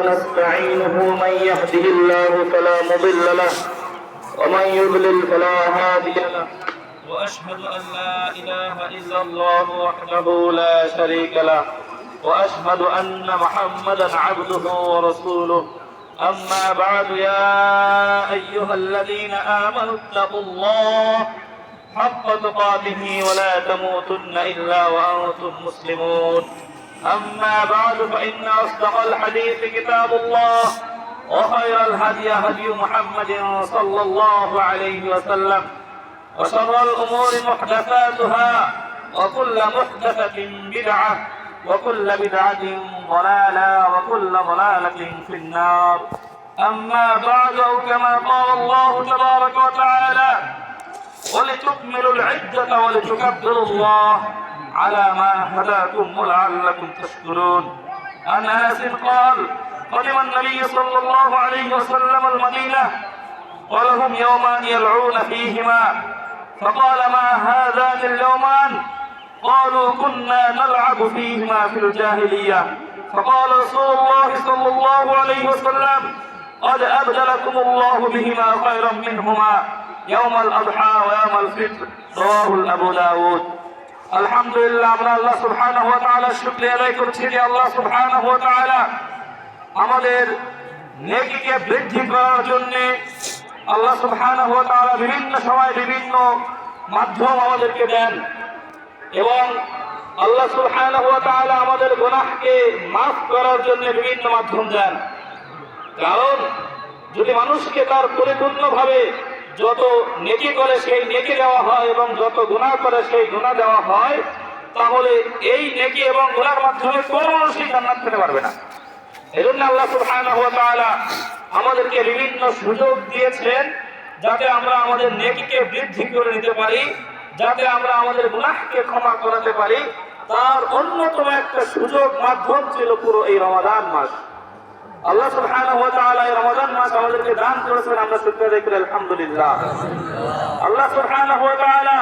ونستعينه. من يهده الله فلا مضل له ومن يضلل فلا هادي له. وأشهد أن لا إله إلا الله وحده لا شريك له وأشهد أن محمدا عبده ورسوله. أما بعد، يا أيها الذين آمنوا اتقوا الله حق تقاته ولا تموتن إلا وأنتم مسلمون. أما بعد، فإن أصدق الحديث كتاب الله وخير الهدي هدي محمد صلى الله عليه وسلم وشر الأمور محدثاتها وكل محدثة بدعة وكل بدعة ضلالة وكل ضلالة في النار. أما بعد، أو كما قال الله تبارك وتعالى: ولتكملوا العدة ولتكبروا الله على ما هداكم ولعلكم تشكرون. عن أنس قال: قدم النبي صلى الله عليه وسلم المدينة ولهم يومان يلعون فيهما، فقال: ما هذان اليومان؟ قالوا: كنا نلعب فيهما في الجاهلية. فقال رسول الله صلى الله عليه وسلم: قد أبدلكم الله بهما خيرا منهما يوم الأضحى ويوم الفطر. رواه أبو داود. আলহামদুলিল্লাহ, আমরা আল্লাহ সুবহানাহু ওয়া তাআলার শুকরিয়া আদায় করছি যে আল্লাহ সুবহানাহু ওয়া তাআলা আমাদের নেকিকে বৃদ্ধি করার জন্য আল্লাহ সুবহানাহু ওয়া তাআলা বিভিন্ন সময় বিভিন্ন মাধ্যম আমাদেরকে দেন এবং আল্লাহ সুবহানাহু ওয়া তাআলা আমাদের গুনাহকে মাফ করার জন্য বিভিন্ন মাধ্যম দেন। কারণ যদি মানুষকে তার পরিপূর্ণভাবে যত নেকি করে সেই নেকি দেওয়া হয় এবং যত গুনাহ করে সেই গুনাহ দেওয়া হয়, তাহলে এই নেকি এবং গুনাহর মাধ্যমে কোনো মানুষই জান্নাত পেতে পারবে না। এজন্য আল্লাহ সুবহানাহু ওয়া তাআলা আমাদেরকে বিভিন্ন সুযোগ দিয়েছেন যাতে আমরা আমাদের নেকিকে বৃদ্ধি করে নিতে পারি, যাতে আমরা আমাদের গুনাহকে ক্ষমা করাতে পারি। তার অন্যতম একটা সুযোগ মাধ্যম ছিল পুরো এই রমাদান মাস। আল্লাহ সুবহানাহু ওয়া তাআলা এই রমাদান মাস আমাদেরকে দান করেছেন, আমরা শুকরিয়া আদায় করি আলহামদুলিল্লাহ। আল্লাহ সুবহানাহু ওয়া তাআলা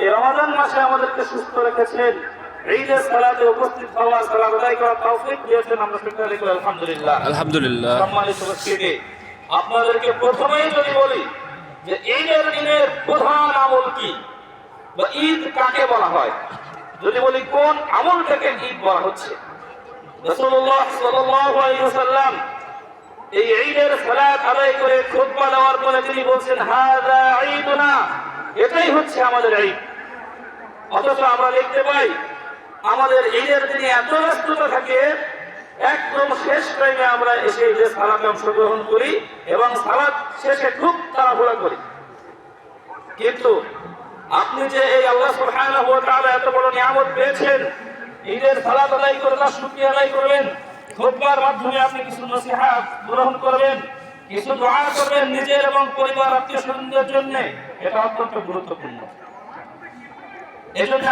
এই রমাদান মাসে আমাদেরকে সুস্থ রেখেছেন, ঈদের সালাতে উপস্থিত হওয়ার সালাত আদায় করার তৌফিক দিয়েছেন, আমরা শুকরিয়া আদায় করি আলহামদুলিল্লাহ। আলহামদুলিল্লাহ। সম্মানিত উপস্থিতি, আপনাদেরকে প্রথমেই যদি বলি যে ঈদের দিনের প্রধান আমল কি বা ঈদ কাকে বলা হয়, যদি বলি কোন আমল থেকে ঈদ বলা হচ্ছে, রাসূলুল্লাহ সাল্লাল্লাহু আলাইহি ওয়াসাল্লাম এই ঈদের সালাত আদায় করে খুতবা দেওয়ার পরে তিনি বলছেন: হাযা ঈদুনা, এটাই হচ্ছে আমাদের ঈদ। অথচ আমরা দেখতে পাই আমাদের ঈদের দিনে এত ব্যস্ততা থাকে, একদম শেষ টাইমে আমরা এসে ঈদের সালাতে অংশগ্রহণ করি এবং সালাত শেষে খুব তাড়াহুড়া করি। কিন্তু আপনি যে এই আল্লাহ সুবহানাহু ওয়া তাআলা এত বড় নিয়ামত পেয়েছেন, ঈদের সালাত আদায় করে তার শুকরিয়া আদায় করবেন, খুতবার মাধ্যমে আপনি কিছু নসিহত গ্রহণ করবেন, কিছু দোয়া করবেন নিজের এবং পরিবার আত্মীয় স্বজনদের জন্য, এটা অত্যন্ত গুরুত্বপূর্ণ। এজন্য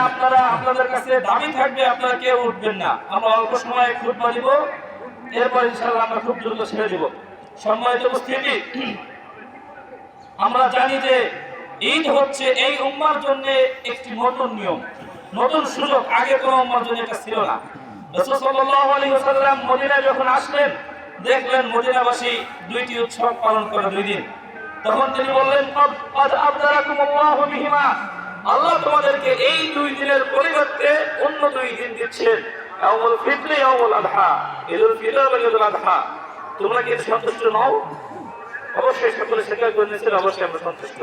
আপনাদের কাছে দাবি থাকবে, আপনারা কেউ উঠবেন না। আমরা অল্প সময়ে খুতবা দিব, এরপর ইনশাআল্লাহ আমরা খুব দ্রুত ছেড়ে দিব। সম্মানিত উপস্থিতি, আমরা জানি যে ঈদ হচ্ছে এই উম্মার জন্য একটি নতুন নিয়ম, নতুন সুযোগ। আগে কোনো উম্মার জন্য এটা ছিল না। রাসূল সাল্লাল্লাহু আলাইহি ওয়াসাল্লাম মদিনায় যখন আসলেন, দেখলেন মদিনাবাসী দুইটি উৎসব পালন করে 2 দিন। তখন তিনি বললেন: কদ আবদারাকুমুল্লাহু বিহিমা, আল্লাহ তোমাদেরকে এই 2 দিনের পরিবর্তে অন্য 2 দিন দিচ্ছেন, ইয়াউমুল ফিতর ইয়াউমুল আযহা, ঈদুল ফিতর এবং ঈদুল আযহা। তোমরা কি সন্তুষ্ট নও? অবশ্যই সকলে স্বীকার করে নিয়েছেন, অবশ্যই আমরা সন্তুষ্ট।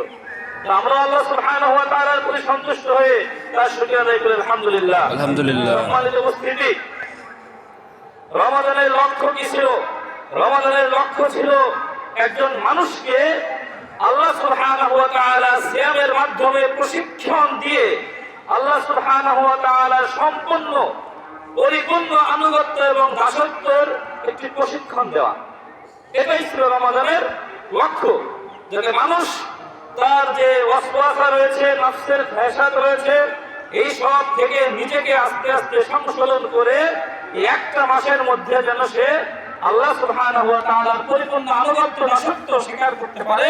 আমরা আল্লাহ সুবহানাহু ওয়া তাআলার প্রতি সন্তুষ্ট হয়ে তার শুকরিয়া আদায় করি আলহামদুলিল্লাহ। আলহামদুলিল্লাহ। সম্মানিত উপস্থিতি, রমাদানের লক্ষ্য কি ছিল? রমাদানের লক্ষ্য ছিল একজন মানুষকে আল্লাহ সুবহানাহু ওয়া তাআলা সিয়ামের মাধ্যমে প্রশিক্ষণ দিয়ে আল্লাহ সুবহানাহু ওয়া তাআলার সম্পূর্ণ পরিপূর্ণ আনুগত্য এবং দাসত্বের একটি প্রশিক্ষণ দেওয়া। এটাই ছিল রমাদানের লক্ষ্য, যাতে মানুষ তার যে ওয়াসওয়াসা রয়েছে, নফসের ফ্যাসাদ রয়েছে, এই সব থেকে নিজেকে আস্তে আস্তে সংশোধন করে একটা মাসের মধ্যে যেন সে আল্লাহ সুবহানাহু ওয়া তাআলার পরিপূর্ণ আনুগত্য দাসত্ব স্বীকার করতে পারে,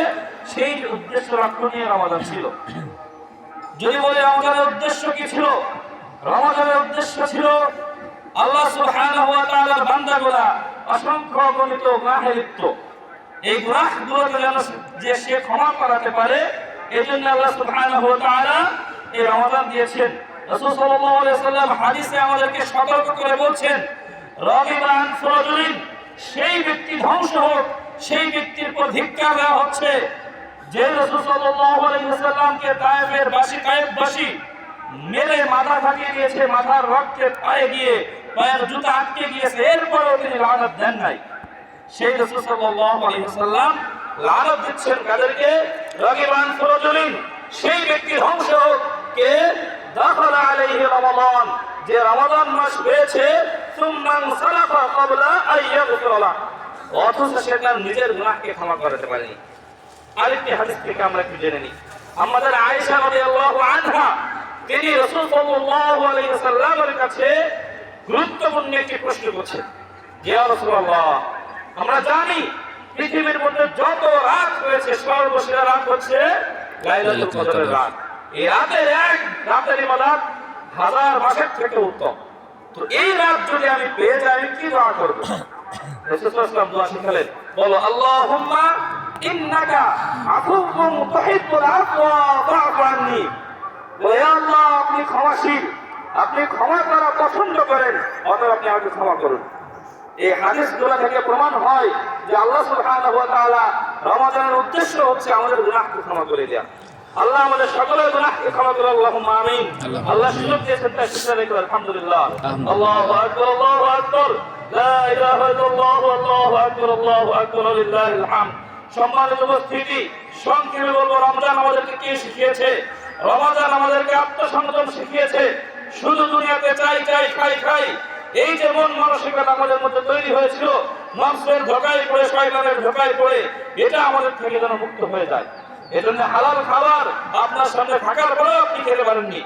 সেই উদ্দেশ্য লক্ষ্য নিয়ে রমাদান ছিল। যদি বলে রমাদানের উদ্দেশ্য কি ছিল, রমাদানের উদ্দেশ্য ছিল আল্লাহ সুবহানাহু ওয়া তাআলার বান্দাগুলা অসংখ্য অগণিত গুনাহে লিপ্ত। এই গুনাহগুলোকে যেন যে সে ক্ষমা করাতে পারে, এই জন্য আল্লাহ সুবহানাহু ওয়া তাআলা এই রমাদান দিয়েছেন। রাসূল সাল্লাল্লাহু আলাইহি ওয়াসাল্লাম হাদিসে আমাদেরকে সতর্ক করে বলছেন, রাগিবান ফুরাজুলিন, সেই ব্যক্তি ধ্বংস হোক, সেই ব্যক্তির উপর ধিক্কার দেওয়া হচ্ছে যে রাসূল সাল্লাল্লাহু আলাইহি ওয়াসাল্লামকে তায়েফের বাসী মেরে মাথা ফাটিয়ে দিয়েছে, মাথার রক্তে পায়ে গিয়ে পায়ের জুতা আটকে গিয়েছে, এরপরেও তিনি লানত দেন নাই। সেই রাসূল সাল্লাল্লাহু আলাইহি ওয়াসাল্লাম লানত দিচ্ছেন কাদেরকে? রাগিবান ফুরাজুলিন, সেই ব্যক্তি ধ্বংস হোক কে দাখালা আলাইহি রমাদান, যে রমাদান মাস পেয়েছে, সুম্মা সালাফা ক্বাবলা আইয়াগফিরা লাহ, অথচ সে তার নিজের গুনাহকে ক্ষমা করতে পারেনি। আরেকটি হাদিস থেকে আমরা একটু জেনে নিই। আমাদের আয়েশা রাদিয়াল্লাহু আনহা, তিনি রাসূল সাল্লাল্লাহু আলাইহি ওয়াসাল্লামের কাছে গুরুত্বপূর্ণ একটি প্রশ্ন করছেন, ইয়া রাসূলুল্লাহ, আমরা জানি পৃথিবীর মধ্যে যত রাত রয়েছে সর্বসেরা রাত হচ্ছে লাইলাতুল কদরের রাত। এই রাতের এক রাতের ইবাদত হাজার মাসের থেকে উত্তম। তো এই রাত যদি আমি পেয়ে যাই, আমি কি দোয়া করব? রাসূল সাল্লাল্লাহু আলাইহি ওয়াসাল্লাম দোয়া শিখালেন, বলো আল্লাহুম্মা ইন্নাকা আফুউন তুহিব্বুল আফওয়া ফা'ফু আন্নী, হে আল্লাহ, আপনি ক্ষমাশীল, আপনি ক্ষমা করা পছন্দ করেন, অতএব আপনি আমাকে ক্ষমা করুন। এই হাদিসগুলো থেকে প্রমাণ হয় যে আল্লাহ সুবহানাহু ওয়া তাআলা রমাদানের উদ্দেশ্য হচ্ছে আমাদের গুনাহকে ক্ষমা করে দেয়া। আল্লাহ আমাদের সকলের গুনাহকে ক্ষমা করে, আল্লাহুম্মা আমিন। আল্লাহ সুযোগ দিয়েছেন, তাই শুকর করে আলহামদুলিল্লাহ। আল্লাহু আকবার, আল্লাহু আকবার, লা ইলাহা ইল্লাল্লাহ, আল্লাহু আকবার, আল্লাহু আকবার, লিল্লাহিল হামদ। সম্মানিত উপস্থিতি, সংক্ষেপে বলবো, রমজান আমাদেরকে কি শিখিয়েছে? রমাদান আমাদেরকে আত্মসংযম শিখিয়েছে। শুধু দুনিয়াতে চাই চাই, খাই খাই, এই যে মন মানসিকতা আমাদের মধ্যে তৈরি হয়েছিল, নফসের ধোঁকায় পড়ে, শয়তানের ধোঁকায় পড়ে, এটা আমাদের থেকে যেন মুক্ত হয়ে যায়। এজন্য হালাল খাবার আপনার সামনে থাকার পরেও আপনি খেতে পারেননি,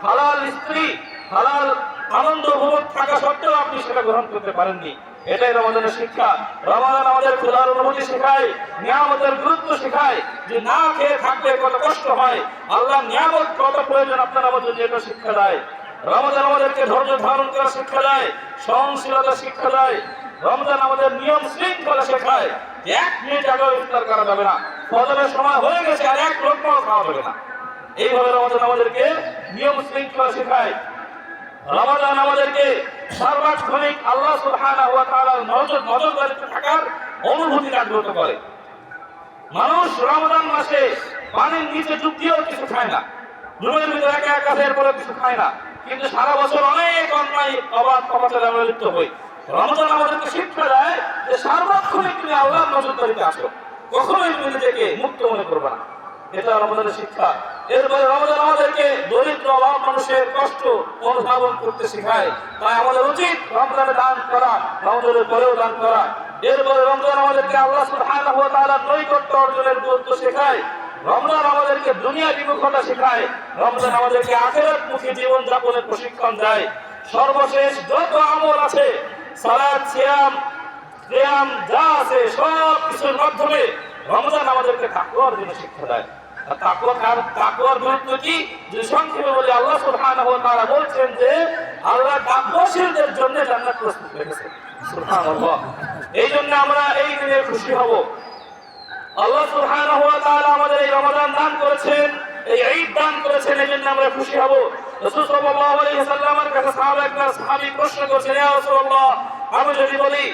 হালাল স্ত্রী, হালাল আনন্দ উপভোগ থাকা সত্ত্বেও আপনি সেটা গ্রহণ করতে পারেননি। এটাই রমাদানের শিক্ষা। রমাদান আমাদের খোদার অনুভূতি শেখায়, নিয়ামতের গুরুত্ব শেখায়, যে না খেয়ে থাকলে কত কষ্ট হয়, আল্লাহ নিয়ামত কত প্রয়োজন আপনার আমাদের জন্য, এটা শিক্ষা দেয়। রমজান আমাদেরকে ধৈর্য ধারণ করার শিক্ষা দেয়, সহনশীলতা শিক্ষা দেয়। রমজান আমাদের নিয়ম শৃঙ্খলা শেখায়, এক মিনিট আগেও ইফতার করা যাবে না, ফজরের সময় হয়ে গেছে আর এক লোকমাও খাওয়া যাবে না। এইভাবে রমজান আমাদেরকে নিয়ম শৃঙ্খলা শেখায়। রমজান আমাদেরকে সার্বক্ষণিক আল্লাহ সুবহানাহু ওয়া তাআলার নজরদারিতে থাকার অনুভূতি জাগ্রত করে। মানুষ রমজান মাসে পানির নিচে ডুব দিয়েও কিছু খায় না, রুমের ভিতরে একা একা এরপরে কিছু খায় না, কিন্তু সারা বছর অনেক অন্যায় অবাধ অপাচারে আমরা লিপ্ত হই। রমজান আমাদেরকে শিক্ষা দেয় যে সার্বক্ষণিক তুমি আল্লাহর নজরদারিতে আসো, কখনোই তুমি নিজেকে মুক্ত মনে করবে না। এটা রমজানের শিক্ষা। এরপরে রমজান আমাদেরকে দরিদ্র অভাব মানুষের কষ্ট অনুধাবন করতে শেখায়, তাই আমাদের উচিত রমজানে দান করা, রমজানের পরেও দান করা। এরপরে রমজান আমাদেরকে আল্লাহ সুবহানাহু ওয়া তাআলার নৈকট্য অর্জনের গুরুত্ব শেখায়। রমজান আমাদেরকে দুনিয়া বিমুখতা শেখায়। রমজান আমাদেরকে আখিরাতমুখী জীবন যাপনের প্রশিক্ষণ দেয়। সর্বশেষ যত আমল আছে, সালাত, সিয়াম, কিয়াম যা আছে, সব কিছুর মাধ্যমে রমজান আমাদেরকে তাকওয়ার জন্য শিক্ষা দেয়। আর তাকওয়ার গুরুত্ব কি? যে সংক্ষেপে বলে আল্লাহ সুবহানাহু ওয়া তাআলা বলছেন যে আল্লাহ তাকওয়াশীলদের জন্য জান্নাত প্রস্তুত রেখেছেন। সুবহানাল্লাহ। এই জন্য আমরা এই দিনে খুশি হব। আল্লাহ সুবহানাহু ওয়া তাআলা আমাদের এই রমাদান দান করেছেন, এই ঈদ দান করেছেন, এই জন্য আমরা খুশি হব। রাসূল সাল্লাল্লাহু আলাইহি ওয়াসাল্লামের কাছে সাহাবী প্রশ্ন করছেন, ইয়া রাসূলুল্লাহ, আমি যদি বলি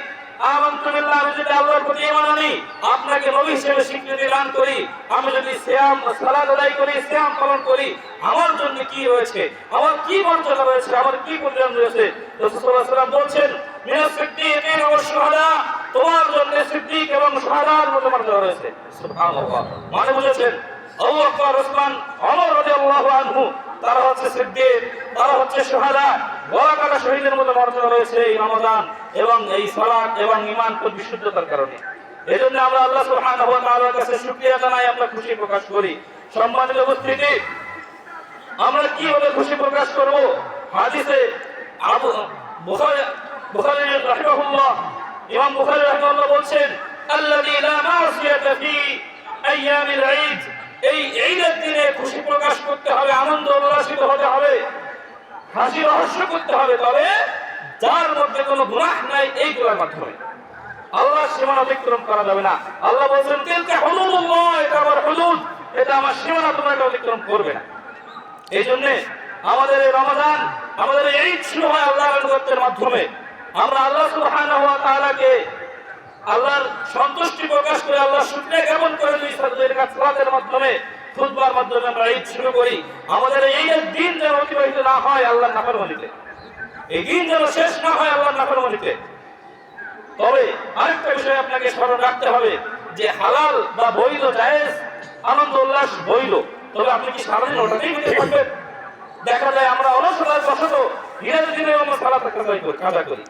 আমানতু বিল্লাহ, আমি যদি আল্লাহর প্রতি ঈমান আনি, আপনাকে নবী হিসেবে স্বীকৃতি দান করি, আমি যদি সিয়াম সালাত আদায় করি, সিয়াম পালন করি, আমার জন্য কি রয়েছে, আমার কি মর্যাদা রয়েছে, আমার কি পরিমাণ রয়েছে? রাসূল সাল্লাল্লাহু আলাইহি ওয়াসাল্লাম বলছেন, মিনাস সিদ্দীকিন ওয়াস শুহাদা, তোমার জন্য সিদ্দীক এবং শুহাদার মতো মর্যাদা রয়েছে। সুবহানাল্লাহ। মানে বুঝেছেন, আবু বকর, ওসমান, ওমর রাদিয়াল্লাহু আনহু, তারা হচ্ছে সিদ্দীক, তারা হচ্ছে শুহাদা, গলা কাটা শহীদের মতো মর্যাদা রয়েছে এই রমাদান এবং এই সালাত এবং ঈমান পরিশুদ্ধতার কারণে। এজন্য আমরা আল্লাহ সুবহানাহু ওয়া তাআলার কাছে শুকরিয়া জানাই, আমরা খুশি প্রকাশ করি। সম্মানিত উপস্থিতি, আমরা কিভাবে খুশি প্রকাশ করব? হাদিসে আবু বুখারী রাহিমাহুল্লাহ, ইমাম বুখারী রাহিমাহুল্লাহ বলছেন, আল্লাযী লা মাসিয়াতা ফি আইয়ামিল ঈদ, এই ঈদের দিনে খুশি প্রকাশ করতে হবে, আনন্দ উল্লাসিত হতে হবে, হাসি রহস্য করতে হবে, তবে যার মধ্যে কোনো গুনাহ নাই, এইগুলোর মাধ্যমে। আল্লাহর সীমানা অতিক্রম করা যাবে না। আল্লাহ বলছেন তিলকা হুদুদুল্লাহ, এটা আমার হুদুদ, এটা আমার সীমানা, তোমরা এটা অতিক্রম করবে না। এই জন্য আমাদের এই রমাদান, আমাদের এই ঈদ শুরু হয় আল্লাহর আনুগত্যের মাধ্যমে। আমরা আল্লাহ সুবহানাহু ওয়া তাআলাকে আল্লাহর সন্তুষ্টি প্রকাশ করে আল্লাহর শুকরিয়া জ্ঞাপন করে দুই রাকাত সালাতের মাধ্যমে, খুতবার মাধ্যমে আমরা ঈদ শুরু করি। আমাদের এই দিন যেন অতিবাহিত না হয় আল্লাহর নাফরমানিতে, এই দিন যেন শেষ না হয় আল্লাহর নাফরমানিতে। তবে আরেকটা বিষয় আপনাকে স্মরণ রাখতে হবে যে হালাল বা বৈধ জায়েজ আনন্দ উল্লাস বৈধ, তবে আপনি কি সারাদিন ওটাতেই বেঁচে থাকবেন? দেখা যায় আমরা অলসতার বশত দিনের দিনে আমরা সালাত কাজা করি।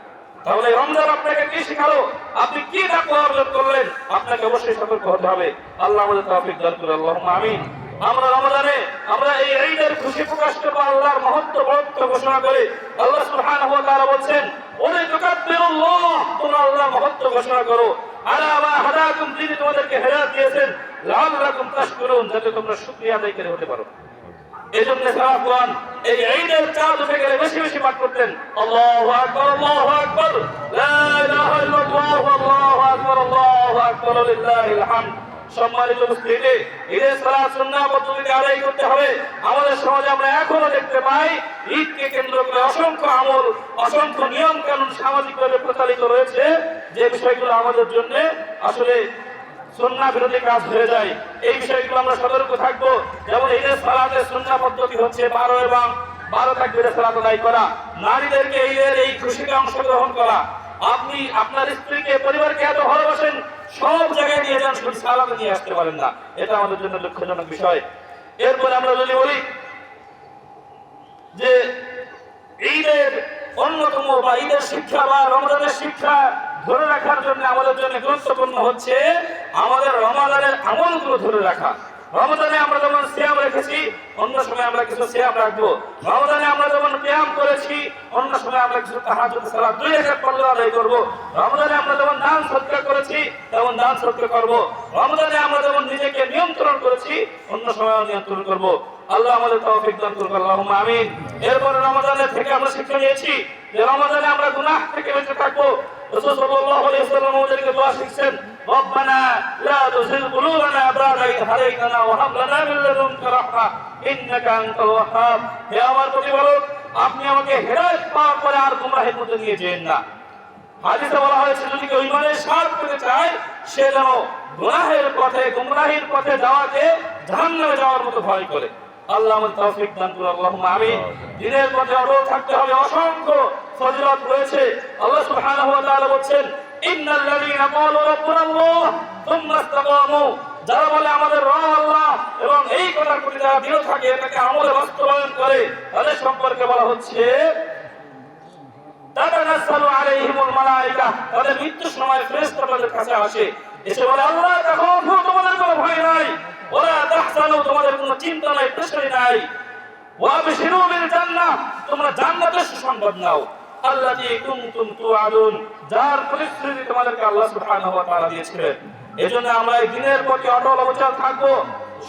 তাহলে রমজান আপনাকে কি শেখালো? আপনি কি তাকওয়া অর্জন করলেন? আপনাকে অবশ্যই সতর্ক হতে হবে। আল্লাহ আমাদের তৌফিক দান করুন, আল্লাহুম্মা আমিন। আমরা রমজানে আমরা এই ঈদের খুশি প্রকাশ করব, আল্লাহর মহত্ব ঘোষণা করে। আল্লাহ সুবহানাহু ওয়া তাআলা বলেন, ওয়া তুকাব্বিরুল্লাহ, তোমরা আল্লাহর মহত্ব ঘোষণা করো। আলা মা হাদাকুম, তিনি তোমাদেরকে হেদায়েত দিয়েছেন, লাআল্লাকুম তাশকুরুন, যাতে তোমরা শুকরিয়া আদায় করে হতে পারো। এই জন্য সাহাবাগণ এই ঈদের চাঁদ উঠে গেলে বেশি বেশি পাঠ করতেন, আল্লাহু আকবার, আল্লাহু আকবার, লা ইলাহা ইল্লাল্লাহ, আল্লাহু আকবার, আল্লাহু আকবার, লিল্লাহিল হামদ। সম্মানিত উপস্থিতি, ঈদের সালাত সুন্নাহ পদ্ধতিতে আদায় করতে হবে। আমাদের সমাজে আমরা এখনো দেখতে পাই ঈদকে কেন্দ্র করে অসংখ্য আমল, অসংখ্য নিয়ম কানুন সামাজিকভাবে প্রচালিত রয়েছে, যে বিষয়গুলো আমাদের জন্য আসলে সুন্নাহ বিরোধী কাজ হয়ে যায়। এই বিষয়গুলো আমরা সতর্ক থাকবো। যেমন ঈদের সালাতের সুন্নাহ পদ্ধতি হচ্ছে 12 এবং 12 তাকবীরের সালাত আদায় করা, নারীদেরকে ঈদের এই খুশিতে অংশগ্রহণ করা। আপনি আপনার স্ত্রীকে, পরিবারকে এত ভালোবাসেন, সব জায়গায় নিয়ে যান, শুধু সালাতে নিয়ে আসতে পারেন না, এটা আমাদের জন্য দুঃখজনক বিষয়। এরপরে আমরা যদি বলি যে ঈদের অন্যতম বা ঈদের শিক্ষা বা রমজানের শিক্ষা ধরে রাখার জন্য আমাদের জন্য গুরুত্বপূর্ণ হচ্ছে আমাদের রমাদানের আমলগুলো ধরে রাখা। রমজানে আমরা যেমন সিয়াম রেখেছি, অন্য সময় আমরা কিছু সিয়াম রাখবো। রমজানে আমরা যেমন কিয়াম করেছি, অন্য সময় আমরা কিছু তাহাজ্জুদ সালাত 2 রাকাত পড়লে আদায় করব। রমজানে আমরা যেমন দান সদকা করেছি, তেমন দান সদকা করব। রমজানে আমরা যেমন নিজেকে নিয়ন্ত্রণ করেছি, অন্য সময় নিয়ন্ত্রণ করব। আল্লাহ আমাদের তৌফিক দান করুন, আল্লাহুম্মা আমিন। এরপরে রমজানের থেকে আমরা শিক্ষা নিয়েছি যে রমজানে আমরা গুনাহ থেকে বেঁচে থাকবো। রাসূল সাল্লাল্লাহু আলাইহি ওয়াসাল্লাম আমাদেরকে দোয়া শিখিয়েছেন, রব্বানা লা তুযিগ কুলুবানা বা'দা ইয হাদাইতানা ওয়া হাব লানা মিন লাদুনকা রাহমা ইন্নাকা আনতাল ওয়াহ্হাব। হে আমার প্রতিপালক, আপনি আমাকে হেদায়েত পাওয়ার পরে আর গুমরাহির মধ্যে নিয়ে যেন না। হাদিসে বলা হয়েছে, যদি কেউ ঈমানের স্বাদ পেতে চায়, সে যেন গুনাহের পথে, গুমরাহির পথে যাওয়াকে জাহান্নামে যাওয়ার মতো ভয় করে। আল্লাহ আমাদের তৌফিক দান করুন, আল্লাহুম্মা আমিন। দ্বীনের পথে অটল থাকতে হবে, অসংখ্য ফজিলত রয়েছে। আল্লাহ সুবহানাহু ওয়া তাআলা বলেন, ইন্নাল্লাযীনা ক্বালু রাব্বুনাল্লাহ সুম্মা ইসতাকামু, যারা বলে আমাদের রব আল্লাহ এবং এই কথার প্রতি যারা দৃঢ় থাকে, এটাকে আমলে বাস্তবায়ন করে, তাদের সম্পর্কে বলা হচ্ছে তাতানাজ্জালু আলাইহিমুল মালায়েকা, তাদের মৃত্যুর সময় ফেরেশতা তাদের কাছে আসে, এসে বলে আল্লাহ তাখাফু, তোমাদের কোনো ভয় নাই, ওয়ালা তাহজানু, তোমাদের কোনো চিন্তা নাই, পেরেশানি নাই, ওয়া বিশিরু বিল জান্নাহ, তোমরা জান্নাতের সুসংবাদ নাও, আল্লাতী কুনতুম তুআদুন, যার প্রতিশ্রুতি তোমাদেরকে আল্লাহ সুবহানাহু ওয়া তাআলা দিয়েছিলেন। এজন্য আমরা এই দিনের প্রতি অটল অবিচল থাকবো।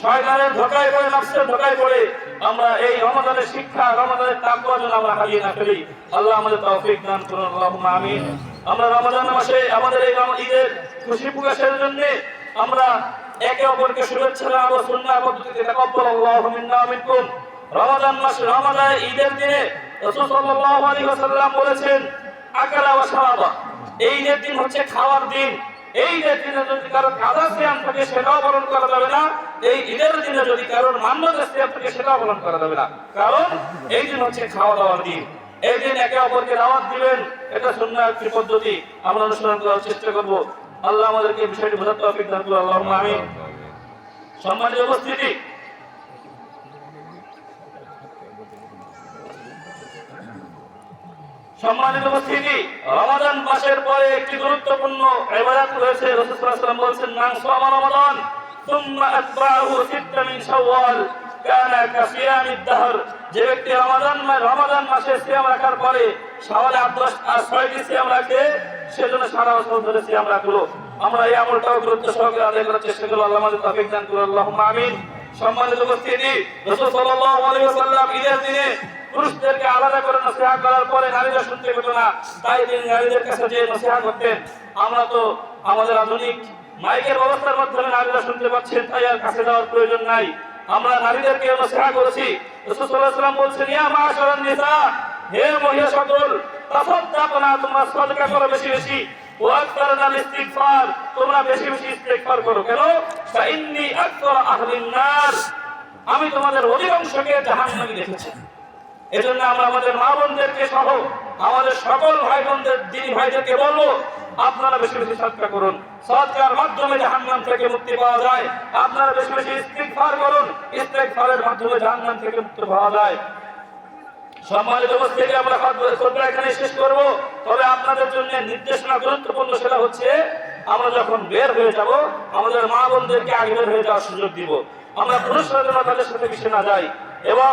শয়তানের ধোঁকায় পড়ে, নফসের ধোঁকায় পড়ে আমরা এই রমাদানের শিক্ষা, রমাদানের তাকওয়া যেন আমরা হারিয়ে না ফেলি। আল্লাহ আমাদের তৌফিক দান করুন, আল্লাহুম্মা আমিন। আমরা রমাদান মাসে আমাদের এই ঈদের খুশি প্রকাশের জন্য আমরা একে অপরকে শুভেচ্ছা জানাবো সুন্নাহ পদ্ধতিতে, তাকাব্বালাল্লাহু মিন্না ওয়া মিনকুম। রমাদান মাসে, রমাদান ঈদের দিনে রাসূল সাল্লাল্লাহু আলাইহি ওয়াসাল্লাম বলেছেন, আকালা ওয়া শারাবা, এই ঈদের দিন হচ্ছে খাওয়ার দিন। এই ঈদের দিনে যদি কারো কাজা সিয়াম থাকে, সেটাও পালন করা যাবে না। এই ঈদের দিনে যদি কারোর মান্যতা সিয়াম থাকে, সেটাও পালন করা যাবে না, কারণ এই দিন হচ্ছে খাওয়া দাওয়ার দিন। এই দিন একে অপরকে দাওয়াত দিবেন, এটা সুন্নাহ একটি পদ্ধতি, আমরা অনুসরণ করার চেষ্টা করব। আল্লাহ আমাদেরকে বিষয়টি বোঝার তৌফিক দান করুন, আল্লাহুম্মা আমিন। সম্মানিত উপস্থিতি, রমাদান মাসের পরে একটি গুরুত্বপূর্ণ ইবাদত রয়েছে। রাসূল সাল্লাল্লাহু আলাইহি ওয়াসাল্লাম বলেছেন, মান সামা রমাদান সুম্মা আতবাহু সিত্তা মিন শাওয়াল কানা কাসিয়ামিদ দাহর, যে ব্যক্তি রমাদান মাসে সিয়াম রাখার পরে শাওয়ালে 6টি সিয়াম রাখে, সেজন্য সারা বছর ধরে সিয়াম রাখলো। আমরা এই আমলটাও গুরুত্ব সহকারে আদায় করার চেষ্টা করব। আল্লাহ আমাদের তৌফিক দান করুন, আল্লাহুম্মা আমিন। সম্মানিত উপস্থিতি, রাসূল সাল্লাল্লাহু আলাইহি ওয়াসাল্লাম ঈদের দিনে পুরুষদেরকে আলাদা করে নসিহত করার পরে নারীরা শুনতে পেত না, তাই তিনি নারীদের কাছে যে নসিহত করতেন। আমরা তো আমাদের আধুনিক মাইকের ব্যবস্থার মাধ্যমে নারীরা শুনতে পাচ্ছেন, তাই আর কাছে যাওয়ার প্রয়োজন নাই। আমরা নারীদেরকে নসিহত করেছি। রাসূল সাল্লাল্লাহু আলাইহি ওয়াসাল্লাম বলছেন, ইয়া মাশারান নিসা, হে মহিলা সকল, তাসাদদাকনা, তোমরা সাদকা করো বেশি বেশি, ওয়াকতারনা ইস্তিগফার, তোমরা বেশি বেশি ইস্তিগফার করো। কেন? ফাইন্নী আকতার আহলিন নার, আমি তোমাদের অধিকাংশকে জাহান্নামে দেখেছি। এজন্য আমরা আমাদের মা বোনদেরকে সহ আমাদের সকল ভাই বোনদের, দিনী ভাইদেরকে বলবো, আপনারা বেশি বেশি সাদকা করুন। সাদকার মাধ্যমে জাহান্নাম থেকে মুক্তি পাওয়া যায়। আপনারা বেশি বেশি ইস্তিগফার করুন, ইস্তিগফারের মাধ্যমে জাহান্নাম থেকে মুক্তি পাওয়া যায়। সম্মানিত উপস্থিতি, আমরা খুতবা এখানে শেষ করব। তবে আপনাদের জন্য নির্দেশনা গুরুত্বপূর্ণ, সেটা হচ্ছে আমরা যখন বের হয়ে যাব, আমাদের মা বোনদেরকে আগে বের হয়ে যাওয়ার সুযোগ দিব। আমরা পুরুষরা যেন তাদের সাথে মিশে না যাই। এবং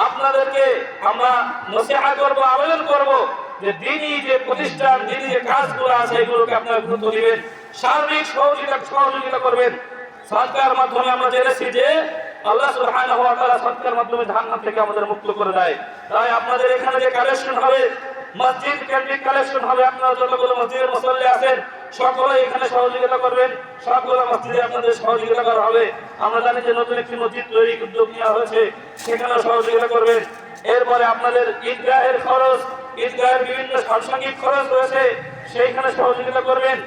আপনাদেরকে আমরা নসিহত করব, আবেদন করব যে দ্বীনি যে প্রতিষ্ঠান, দ্বীনি যে কাজগুলো আছে, এগুলোকে আপনারা গুরুত্ব দিবেন, সার্বিক সহযোগিতা করবেন। সরকার মাধ্যমে আমরা জেনেছি যে আল্লাহ সুবহানাহু ওয়া তাআলা সরকার মাধ্যমে জাহান্নাম থেকে আমাদের মুক্ত করে দেয়। তাই আপনাদের এখানে যে কালেকশন হবে, মসজিদ কেন্দ্রিক কালেকশন হবে, আপনারা যতগুলো মসজিদের মুসল্লি আছেন সকলে এখানে সহযোগিতা করবেন। সবগুলো মসজিদে আপনাদের সহযোগিতা করা হবে। আমরা জানি যে নতুন একটি মসজিদ তৈরির উদ্যোগ নেওয়া হয়েছে, সেখানে সহযোগিতা করবেন। এরপরে আপনাদের ঈদগাহের খরচ, ঈদগাহের বিভিন্ন সাংসারিক খরচ রয়েছে, সেইখানে সহযোগিতা করবেন।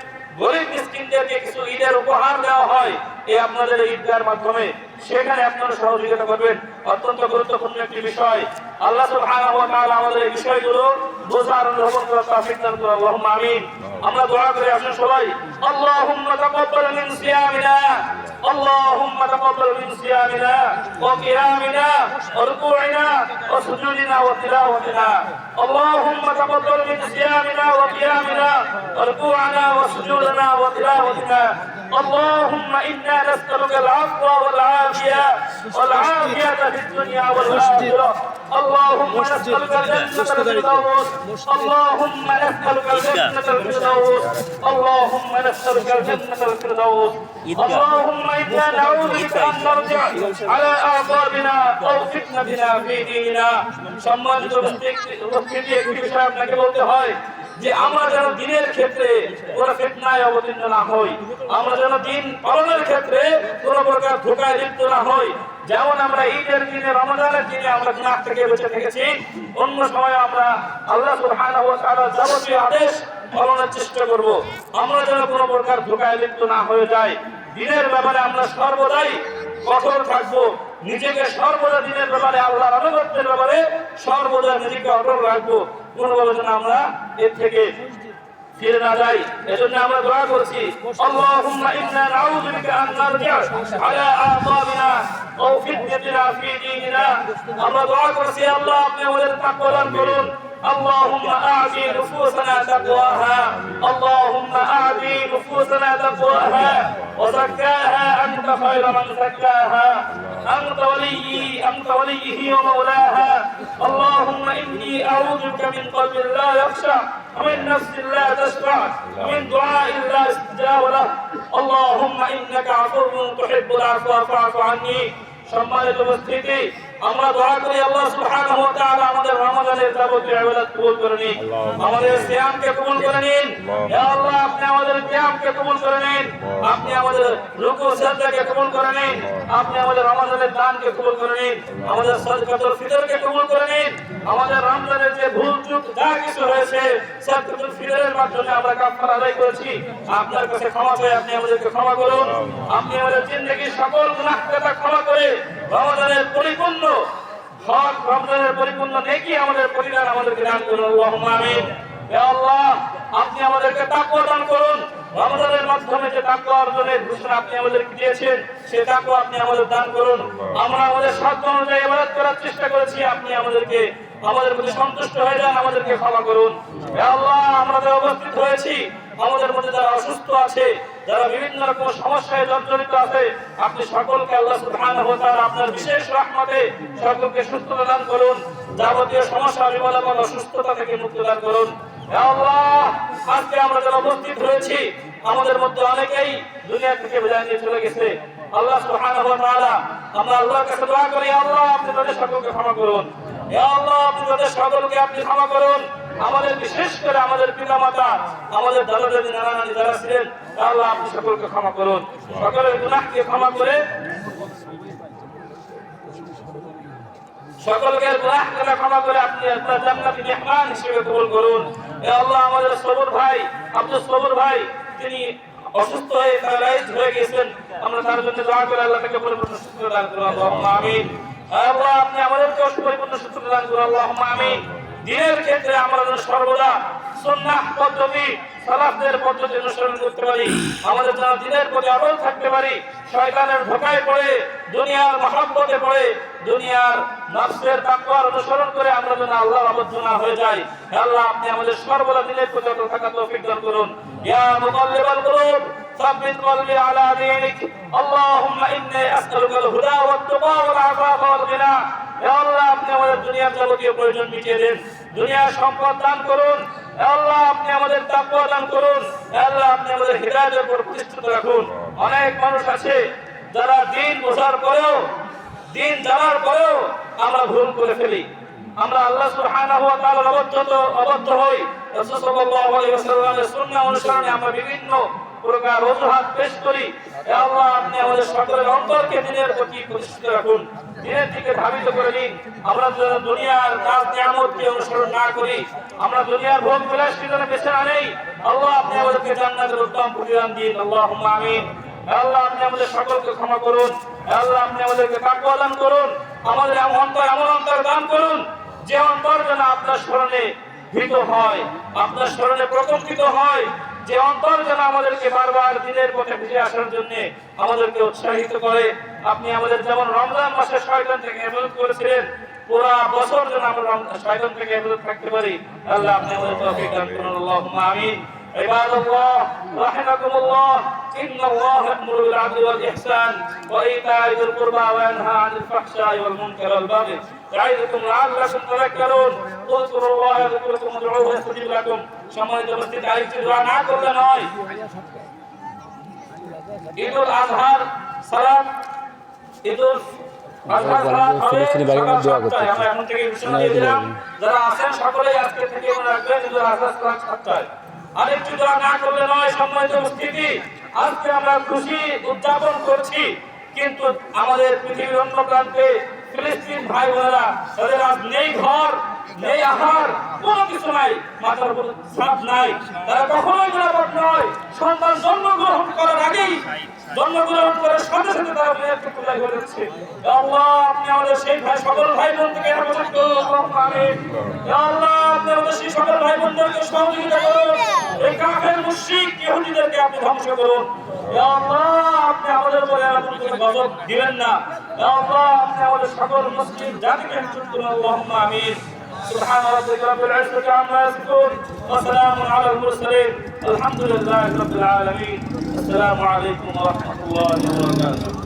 গরিব মিসকিনদেরকে কিছু ঈদের উপহার দেওয়া হয় এই আপনাদের ঈদগাহের মাধ্যমে, সেখানে আপনারা সহযোগিতা করবেন। অত্যন্ত গুরুত্বপূর্ণ একটি বিষয়। আল্লাহ সুবহানাহু ওয়া তাআলা আমাদের এই বিষয়গুলো বোঝার অনুধাবন করার তৌফিক দান করুন। আল্লাহুম্মা আমিন। আমরা দোয়া করে আসুন সবাই, আল্লাহুম্মা তাকাব্বাল মিন সিয়ামিনা, আল্লাহুম্মা তাকাব্বাল মিন সিয়ামিনা ওয়া কিয়ামিনা ওয়া রুকুইনা ওয়া সুজুদিনা ওয়া তিলাওয়াতিনা, আল্লাহুম্মা তাকাব্বাল মিন সিয়ামিনা ওয়া কিয়ামিনা ওয়া রুকুইনা ওয়া সুজুদিনা ওয়া তিলাওয়াতিনা, اللهم إنا نسألك العفو والعافية في الدنيا والآخرة، اللهم نسألك الجنة الفردوس، اللهم نسألك الجنة الفردوس، اللهم نسألك الجنة الفردوس، اللهم إنا نعوذ بك أن نرجع على أعقابنا أو فتنتنا في ديننا। সম্মানিত উপস্থিতি, একটি বিষয় আপনাকে বলতে হয় যে আমরা যেন দিনের ক্ষেত্রে কোনো ফিতনায় অবতীর্ণ না হই, আমরা যেন দিন পালনের ক্ষেত্রে কোনো প্রকার ধোঁকায় লিপ্ত না হই। যেমন আমরা ঈদের দিনে, রমজানের দিনে আমরা গুনাহ থেকে বেঁচে থেকেছি, অন্য সময় আমরা আল্লাহ সুবহানাহু ওয়া তাআলার যাবতীয় আদেশ পালনের চেষ্টা করব। আমরা যেন কোনো প্রকার ধোঁকায় লিপ্ত না হয়ে যাই। দিনের ব্যাপারে আমরা সর্বদাই কঠোর থাকবো, নিজেকে সর্বদা দিনের ব্যাপারে, আল্লাহর আনুগত্যের ব্যাপারে সর্বদা নিজেকে অটল রাখবো। কোনোভাবে যেন আমরা এর থেকে ফিরে না যাই। এজন্য আমরা দোয়া করছি, আল্লাহুম্মা ইন্না নাউযু বিকা আন নারজি'a আলা আ'কাবিনা আও ফিতনাতিনা ফি দীনিনা। আমরা দোয়া করছি, আল্লাহ আপনি আমাদের তাকওয়া দান করুন। اللهم أعطي نفوسنا تقواها، اللهم أعطي نفوسنا تقواها وزكاها أنت خير من زكاها، أنت وليه ومولاها. اللهم إني أعوذ بك من قلب لا يخشع، ومن نفس لا تشبع، ومن دعاء لا استجاب له. اللهم إنك عفو تحب العفو فاعف عني। সম্মানিত উপস্থিতি, আমরা দোয়া করি আল্লাহ সুবহানাহু ওয়া তাআলা আমাদের রমজানের যাবতীয় ইবাদত কবুল করে নিন, আমাদের সিয়ামকে কবুল করে নিন। ইয়া আল্লাহ, আপনি আমাদের কিয়ামকে কবুল করে নিন, আপনি আমাদের রুকু সিজদাকে কবুল করে নিন, আপনি আমাদের রমজানের দানকে কবুল করে নিন, আমাদের সাদকাতুল ফিতরকে কবুল করে নিন। আমাদের রমজানের যে ভুল চুক যা কিছু হয়েছে, সাদকাতুল ফিতরের মাধ্যমে আমরা কাফারা আদায় করেছি, আপনার কাছে ক্ষমা চাই, আপনি আমাদেরকে ক্ষমা করুন। আপনি আমাদের জিন্দেগীর সকল গুনাহ খাতা ক্ষমা করে রমজানের পরিপূর্ণ হক, রমজানের পরিপূর্ণ নেকি আমাদের পরিবার আমাদেরকে দান করুন। আল্লাহুম্মা আমিন। হে আল্লাহ, আপনি আমাদেরকে তাকওয়া দান করুন। রমজানের মাধ্যমে যে তাকওয়া অর্জনের ঘোষণা আপনি আমাদেরকে দিয়েছেন, সেই তাকওয়া আপনি আমাদের দান করুন। আমরা আমাদের সাধ্য অনুযায়ী ইবাদত করার চেষ্টা করেছি, আপনি আমাদের প্রতি সন্তুষ্ট হয়ে যান, আমাদেরকে ক্ষমা করুন। হে আল্লাহ, আমরা যারা উপস্থিত হয়েছি, আমাদের মধ্যে যারা অসুস্থ আছে, যারা বিভিন্ন রকম সমস্যায় জর্জরিত আছে, আপনি সকলকে আল্লাহ সুবহানাহু ওয়া তাআলা আপনার বিশেষ রহমতে সকলকে সুস্থতা দান করুন, যাবতীয় সমস্যা, বিপদ, অসুস্থতা থেকে মুক্তি দান করুন। হে আল্লাহ, আজকে আমরা যারা উপস্থিত হয়েছি আমাদের মধ্যে অনেকেই দুনিয়া থেকে বিদায় নিয়ে চলে গেছে। আল্লাহ সুবহানাহু ওয়া তাআলা, আমরা আল্লাহর কাছে দোয়া করি, আল্লাহ আপনি তাদের সকলকে ক্ষমা করুন। হে আল্লাহ, আপনি তাদের সকলকে আপনি ক্ষমা করুন। আমাদের বিশেষ করে আমাদের পিতামাতা, আমাদের দাদা দাদি, নানা নানি যারা ছিলেন, আল্লাহ আপনি সকলকে ক্ষমা করুন। সকলের গুনাহকে ক্ষমা করে সকলকে গুনাহকে ক্ষমা করে আপনি আপনার জান্নাতি মেহমান হিসেবে কবুল করুন। হে আল্লাহ, আমাদের সবুর ভাই, আব্দুল সবুর ভাই, তিনি অসুস্থ হয়ে প্যারালাইজড হয়ে গেছেন। আমরা তার জন্য দোয়া করে আল্লাহ তাকে পরিপূর্ণ সুস্থতা দান করুন। আল্লাহুম্মা আমিন। আল্লাহ, আপনি আমাদেরকে পরিপূর্ণ সুস্থতা দান করুন। আল্লাহুম্মা আমিন। দিনের ক্ষেত্রে আমরা যেন সর্বদা সুন্নাহ পদ্ধতি, সালাফদের পদ্ধতি অনুসরণ করতে পারি। আমাদের যেন দিনের প্রতি অটল থাকতে পারি। শয়তানের ধোঁকায় পড়ে, দুনিয়ার মহব্বতে পড়ে, দুনিয়ার নফসের তাকওয়ার অনুসরণ করে আমরা যেন আল্লাহর আবদ্ধ না হয়ে যাই। হে আল্লাহ, আপনি আমাদের সর্বদা দিনের প্রতি অটল থাকার তৌফিক দান করুন। ইয়া মুকাল্লিবাল কুলুব ثبت قلبي على دينك اللهم إني أسألك الهدى والتقى والعفاف والغنى। হে আল্লাহ, আপনি আমাদের দুনিয়ার যাবতীয় প্রয়োজন মিটিয়ে দেন, দুনিয়ার সম্পদ দান করুন। হে আল্লাহ, আপনি আমাদের তাকওয়া দান করুন। হে আল্লাহ, আপনি আমাদের হিদায়াতের উপর প্রতিষ্ঠিত রাখুন। অনেক মানুষ আছে যারা দিন বোঝার পরেও, দিন জানার পরেও আমরা ভুল করে ফেলি। আমরা আল্লাহ সুবহানাহু ওয়া তাআলার অবাধ্য হই। রাসূল সাল্লাল্লাহু আলাইহি ওয়াসাল্লামের সুন্নাহ অনুসরণে আমরা বিভিন্ন প্রকার অজুহাত পেশ করি। হে আল্লাহ, আপনি আমাদের সকলের অন্তরকে দিনের প্রতি প্রতিষ্ঠিত রাখুন, দিনের দিকে ধাবিত করে দিন। আমরা যেন দুনিয়ার কাজ নিয়ামতকে অনুসরণ না করি, আমরা দুনিয়ার ভোগ বিলাসকে যেন বেছে না নেই। আল্লাহ, আপনি আমাদেরকে জান্নাতের উত্তম প্রতিদান দিন। আল্লাহুম্মা আমিন। হে আল্লাহ, আপনি আমাদের সকলকে ক্ষমা করুন। হে আল্লাহ, আপনি আমাদেরকে তাকওয়া দান করুন। আমাদের এমন অন্তর দান করুন যে অন্তর যেন আপনার স্মরণে ভীত হয়, আপনার স্মরণে প্রকম্পিত হয়, যে অন্তর যেন আমাদেরকে বারবার দিনের পথে ফিরে আসার জন্য আমাদেরকে উৎসাহিত করে। আপনি আমাদের যেমন রমজান মাসে শয়তান থেকে হেফাজত করেছিলেন, পুরা বছর যেন আমরা শয়তান থেকে হেফাজত থাকতে পারি। আল্লাহ, আপনি আমাদের তৌফিক দান করুন। আল্লাহুম্মা আমিন। عباد الله رحمكم الله إن الله يأمر بالعدل والإحسان وإيتاء ذي القربى وينهى عن الفحشاء والمنكر والبغي يعظكم لعلكم تذكرون اذكروا الله يذكركم وادعوه يستجيب لكم। সম্মানিত উপস্থিতি, আরেকটি দোয়া না করলে নয়। ঈদুল আজহার সালাত, ঈদুল আজহার সালাত হবে আমরা এখন থেকে ঘোষণা দিয়ে দিলাম। যারা আছেন সকলেই আজকে থেকে মনে রাখবেন ঈদুল আজহার সালাত 7টায়। আরেকটি দোয়া না করলে নয়। সম্মানিত উপস্থিতি, আজকে আমরা খুশি উদযাপন করছি, কিন্তু আমাদের পৃথিবীর অন্য প্রান্তে ফিলিস্তিন ভাই বোনেরা, তাদের আজ নেই ঘর, নেই আহার, কোনো কিছু নাই, মাথার উপর ছাদ নাই, তারা কখনোই নিরাপদ নয়। সন্তান জন্মগ্রহণ করার আগেই, জন্মগ্রহণ করার সাথে সাথে তারা মেয়েকে খোলাই করে দিচ্ছে। আল্লাহ, আপনি আমাদের সেই ভাই সকল ভাই বোন থেকে হেফাজত করুন। আমিন। আল্লাহ, আপনি আমাদের সেই সকল ভাই বোনদেরকে সহযোগিতা করুন। এই কাফের মুশরিক ইহুদিদেরকে আপনি ধ্বংস করুন। আল্লাহ, আপনি আমাদের উপরে এরকম কোনো গজব দিবেন না। আল্লাহ, আপনি আমাদের সকল মুসলিম জাতিকে হেফাজত করুন। আল্লাহুম্মা আমিন। سبحان ربك رب العزة عما يصفون وسلام على المرسلين الحمد لله رب العالمين. السلام عليكم ورحمة الله وبركاته.